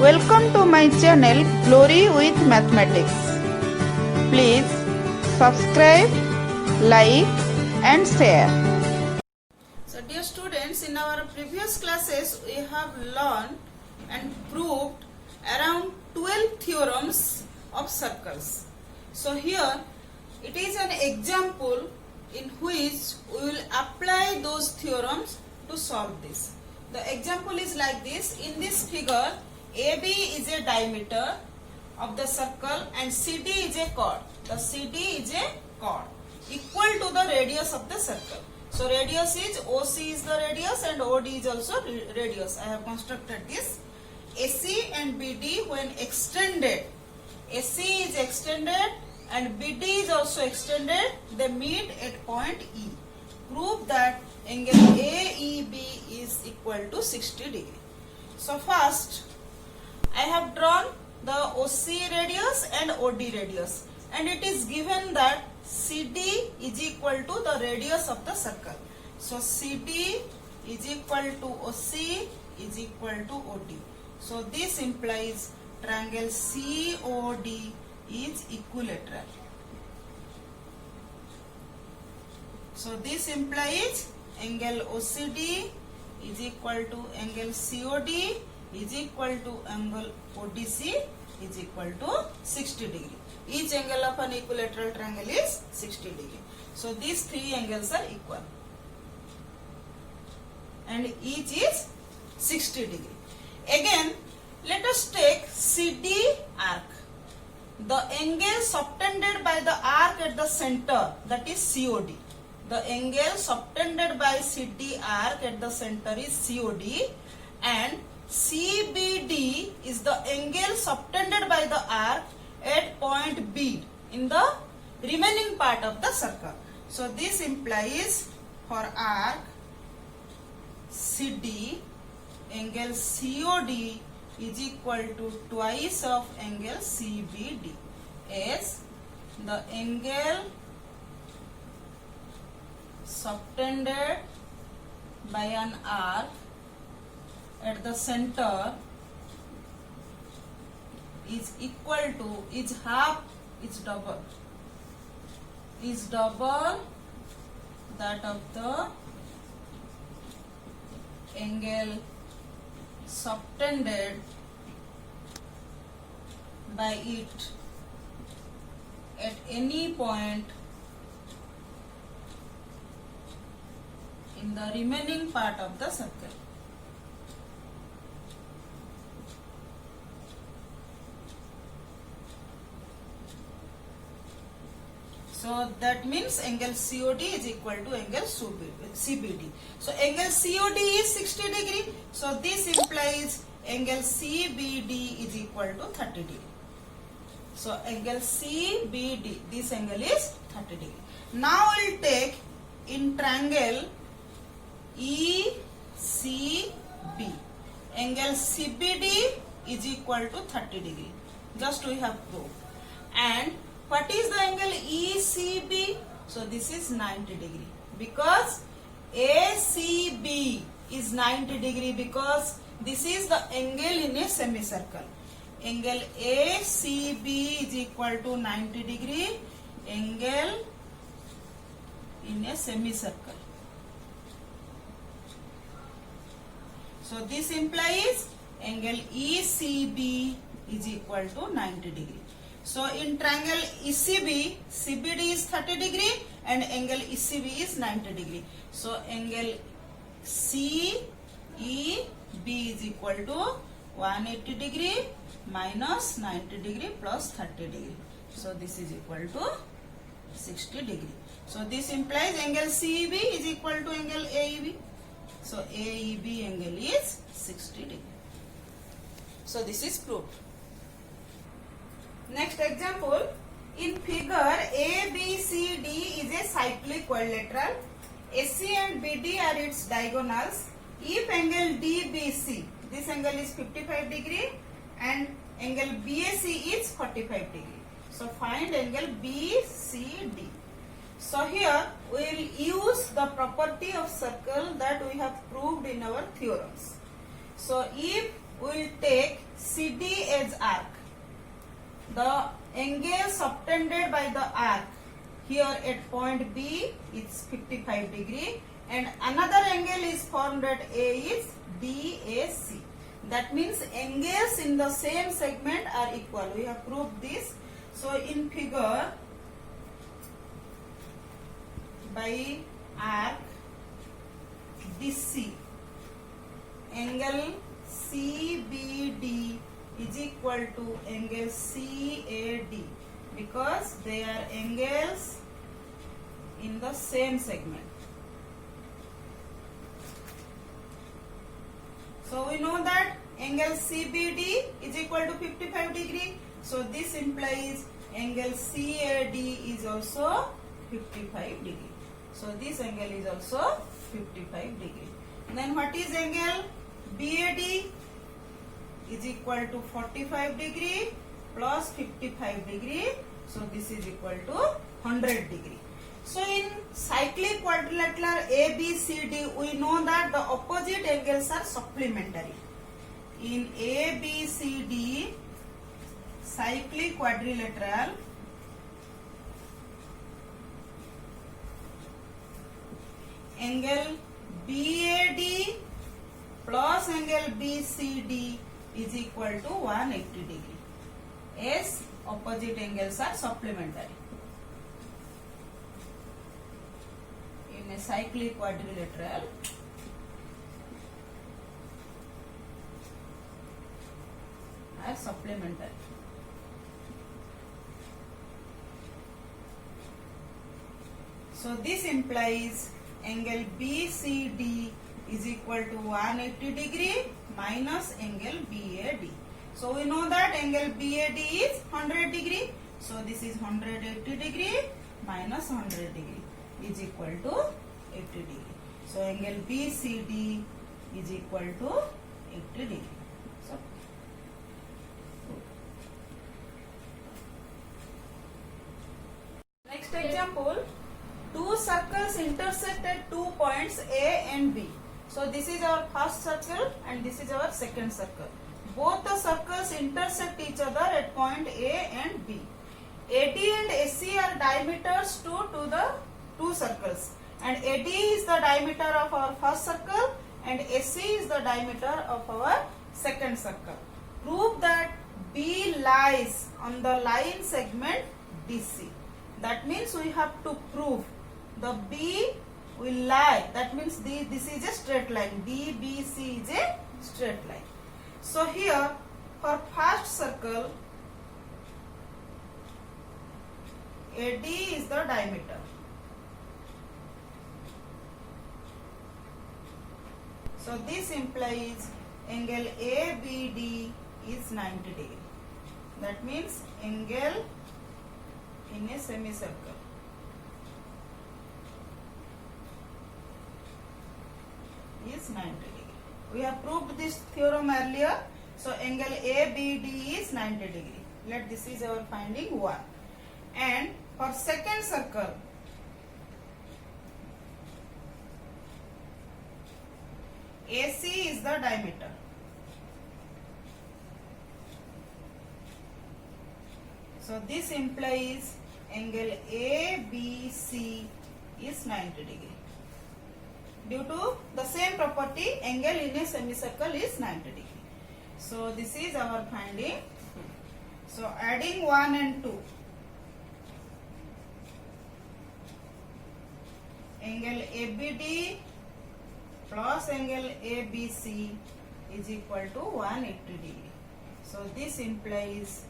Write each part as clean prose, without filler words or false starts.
Welcome to my channel Glory with Mathematics. Please subscribe, like and share. So dear students, in our previous classes we have learned and proved around 12 theorems of circles. So here it is an example in which we will apply those theorems to solve this. The example is like this. In this figure, AB is a diameter of the circle and CD is a chord. The CD is a chord equal to the radius of the circle. So radius is OC is the radius and OD is also radius. I have constructed this. AC and BD when extended, AC is extended and BD is also extended, they meet at point E. Prove that angle AEB is equal to 60 degree. So first I have drawn the OC radius and OD radius, and it is given that CD is equal to the radius of the circle. So CD is equal to OC is equal to OD. So this implies triangle COD is equilateral. So this implies angle OCD is equal to angle COD is equal to angle ODC is equal to 60 degree. Each angle of an equilateral triangle is 60 degree. So these three angles are equal and each is 60 degree. Again, let us take CD arc. The angle subtended by the arc at the center, that is COD. The angle subtended by CD arc at the center is COD, and CBD is the angle subtended by the arc at point B in the remaining part of the circle. So this implies for arc CD, angle COD is equal to twice of angle CBD, as the angle subtended by an arc at the center is equal to, is half, is double that of the angle subtended by it at any point in the remaining part of the circle. So that means angle COD is equal to angle CBD. So angle COD is 60 degree. So this implies angle CBD is equal to 30 degree. So angle CBD, this angle is 30 degree. Now we will take in triangle ECB. Angle CBD is equal to 30 degree. Just we have proved. And what is the angle ECB? So this is 90 degree because ACB is 90 degree because this is the angle in a semicircle. Angle ACB is equal to 90 degree, angle in a semicircle. So this implies angle ECB is equal to 90 degree. So in triangle ECB, CBD is 30 degree and angle ECB is 90 degree. So angle CEB is equal to 180 degree minus 90 degree plus 30 degree. So this is equal to 60 degree. So this implies angle CEB is equal to angle AEB. So AEB angle is 60 degree. So this is proved. Next example, in figure ABCD is a cyclic quadrilateral. AC and BD are its diagonals. If angle DBC, this angle is 55 degree and angle BAC is 45 degree. So find angle BCD. So here we will use the property of circle that we have proved in our theorems. So if we will take CD as arc. The angle subtended by the arc here at point B is 55 degree and another angle is formed at A is DAC. That means angles in the same segment are equal. We have proved this. So in figure, by arc DC, angle CBD is equal to angle CAD because they are angles in the same segment. So we know that angle CBD is equal to 55 degree. So this implies angle CAD is also 55 degree. So this angle is also 55 degree. Then what is angle BAD? Is equal to 45 degree plus 55 degree. So this is equal to 100 degree. So in cyclic quadrilateral ABCD, we know that the opposite angles are supplementary. In ABCD cyclic quadrilateral, angle BAD plus angle BCD is equal to 180 degree as opposite angles are supplementary. In a cyclic quadrilateral, are supplementary. So this implies angle BCD is equal to 180 degree minus angle BAD. So we know that angle BAD is 100 degree. So this is 180 degree minus 100 degree is equal to 80 degree. So angle BCD is equal to 80 degree. So next example, two circles intersect at 2 points A and B. So this is our first circle and this is our second circle. Both the circles intersect each other at point A and B. AD and AC are diameters to the two circles, and AD is the diameter of our first circle and AC is the diameter of our second circle. Prove that B lies on the line segment DC. That means we have to prove the B will lie. That means this is a straight line. DBC is a straight line. So here for first circle, AD is the diameter. So this implies angle ABD is 90 degree. That means angle in a semicircle is 90 degree. We have proved this theorem earlier. So angle ABD is 90 degree. Let this is our finding 1. And for second circle, AC is the diameter. So this implies angle ABC is 90 degree. Due to the same property, angle in a semicircle is 90 degree. So this is our finding. So adding 1 and 2, angle ABD plus angle ABC is equal to 180 degree. So this implies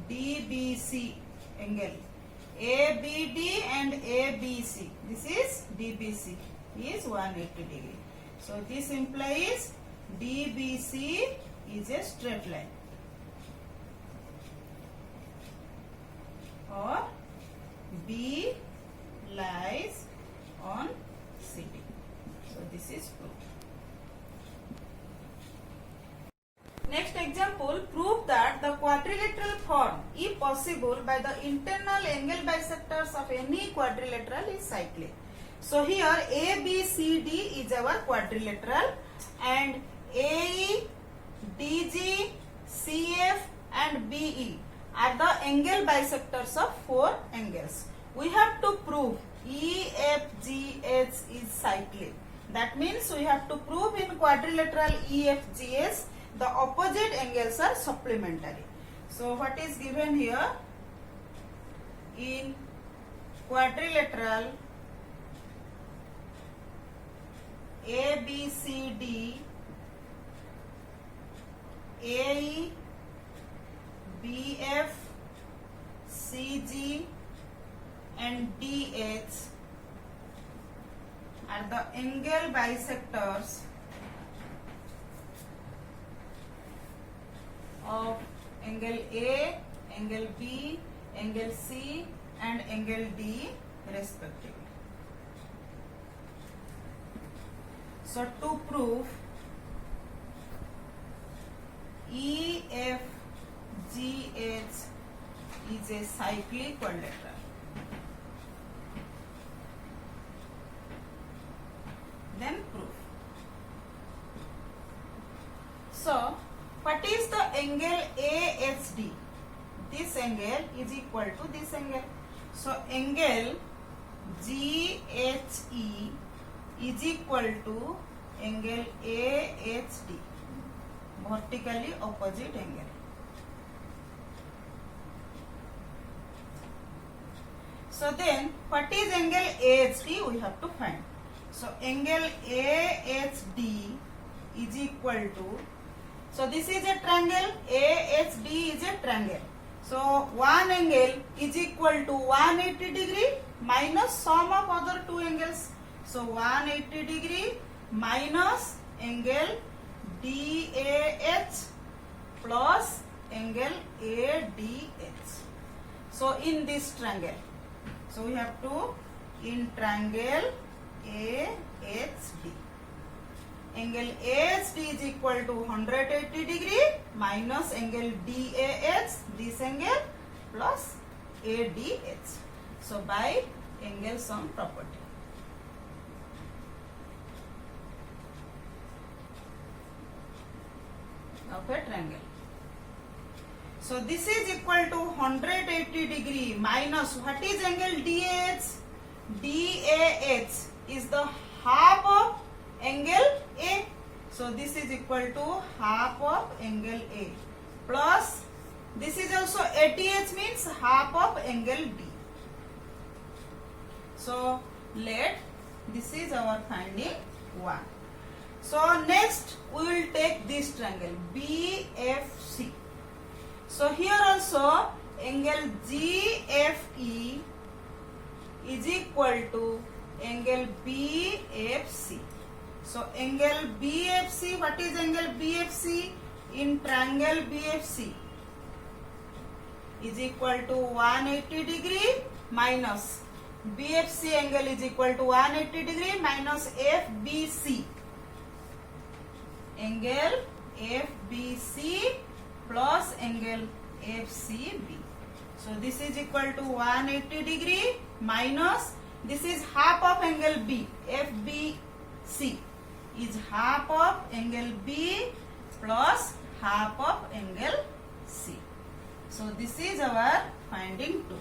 DBC angle ABD and ABC. This is DBC is 180 degree. So this implies DBC is a straight line, or B lies on CD. So this is proved. Next example, prove that the quadrilateral form, if possible, by the internal angle bisectors of any quadrilateral is cyclic. So here ABCD is our quadrilateral and AE, DG, CA and BE are the angle bisectors of four angles. We have to prove EFGH is cyclic. That means we have to prove in quadrilateral EFGH the opposite angles are supplementary. So what is given here? In quadrilateral ABCD, AE, BF, CG and DH are the angle bisectors of angle A, angle B, angle C and angle D respectively. So to prove EFGH is a cyclic quadrilateral, then proof. So what is the angle AHD? This angle is equal to this angle. So angle GHE is equal to angle AHD, vertically opposite angle. So then what is angle AHD? We have to find. So angle AHD is equal to, so this is a triangle, AHD is a triangle. So one angle is equal to 180 degree minus sum of other two angles. So 180 degree minus angle DAH plus angle ADH. So in this triangle, so we have to, in triangle AHD, angle AHD is equal to 180 degree minus angle DAH, this angle, plus ADH. So by angle sum property. Of a triangle. So this is equal to 180 degree minus, what is angle DAH? DAH is the half of angle A. So this is equal to half of angle A plus this is also ATH means half of angle D. So let this is our finding 1. So next we will take this triangle BFC. So here also angle GFE is equal to angle BFC. So angle BFC, what is angle BFC? In triangle BFC is equal to 180 degree minus BFC angle is equal to 180 degree minus FBC. Angle FBC plus angle FCB. So this is equal to 180 degree minus this is half of angle B. FBC is half of angle B plus half of angle C. So this is our finding 2.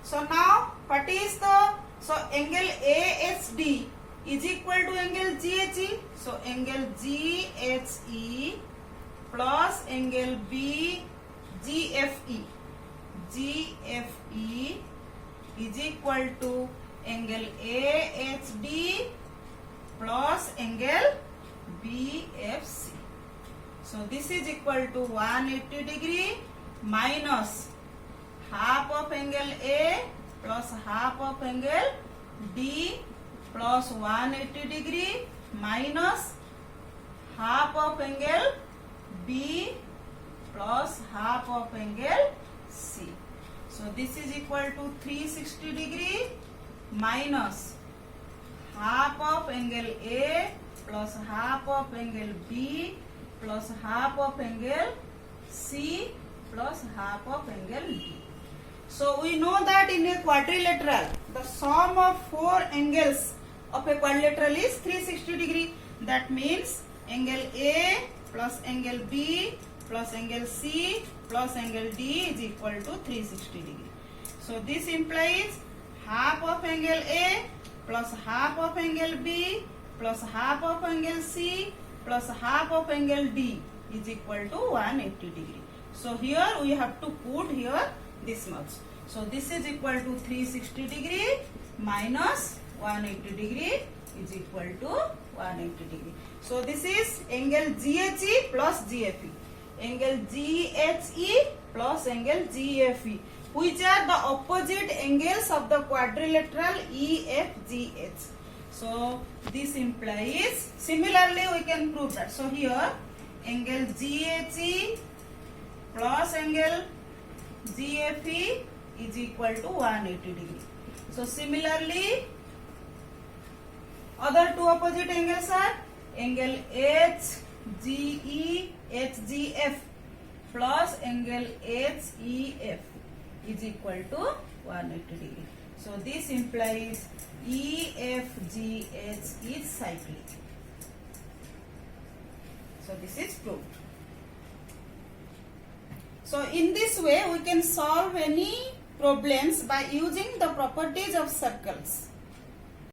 So now what is the, so angle AHD is equal to angle GHE. So angle GHE plus angle GFE. GFE is equal to angle AHD plus angle BFC. So this is equal to 180 degree minus half of angle A plus half of angle D plus 180 degree minus half of angle B plus half of angle C. So this is equal to 360 degree minus half of angle A plus half of angle B plus half of angle C plus half of angle D. So we know that in a quadrilateral the sum of four angles of a quadrilateral is 360 degree. That means angle A plus angle B plus angle C plus angle D is equal to 360 degree. So this implies half of angle A plus half of angle B plus half of angle C plus half of angle D is equal to 180 degree. So here we have to put here this much. So this is equal to 360 degree minus 180 degree is equal to 180 degree. So this is angle GHE plus GFE. Angle GHE plus angle GFE, which are the opposite angles of the quadrilateral EFGH. So this implies, similarly we can prove that. So here angle GHE plus angle GFE is equal to 180 degree. So similarly, other two opposite angles are angle HGE HGF plus angle HEF is equal to 180 degree. So this implies EFGH is cyclic. So this is proved. So in this way we can solve any problems by using the properties of circles.